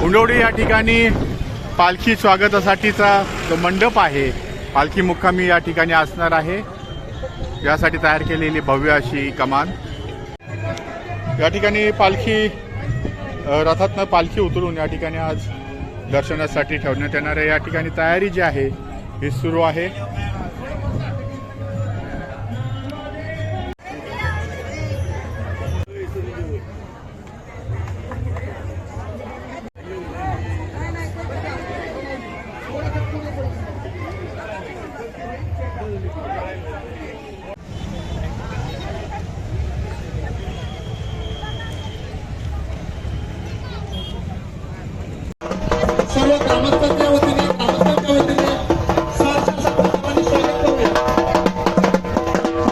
उंडवडी या ठिकाणी पालखी स्वागतासाठीचा जो मंडप आहे, पालखी मुक्कामी या ठिकाणी असणार आहे, यासाठी तयार केलेली भव्य अशी कमान। या ठिकाणी पालखी रथातनं पालखी उतरून या ठिकाणी आज दर्शनासाठी ठेवण्यात येणार आहे। या ठिकाणी तयारी जी आहे ही सुरू आहे। सर्व ग्रामस्थांच्या वतीने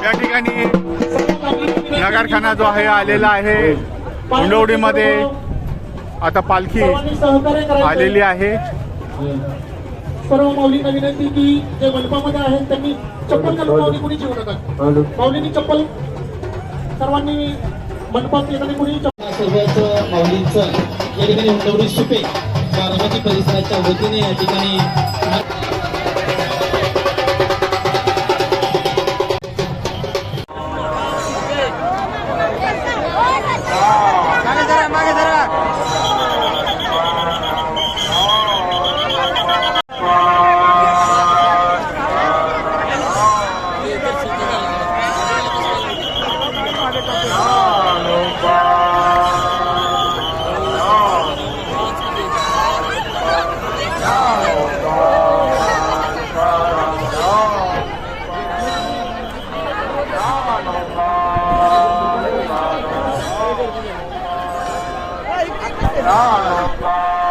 या ठिकाणी नगरखाना जो आहे आलेला आहे उंडवडीमध्ये। आता पालखी आलेली आहे। सर्व माऊलींना विनंती की जे मंडपामध्ये आहेत त्यांनी चप्पल घालून माऊली कुणी जीव नका। माऊलींनी चप्पल सर्वांनी मंडपात येताना कुणी सर्वच माऊलींचं या ठिकाणी उंडवडी सुपे बारामती परिसराच्या वतीने या ठिकाणी Ah,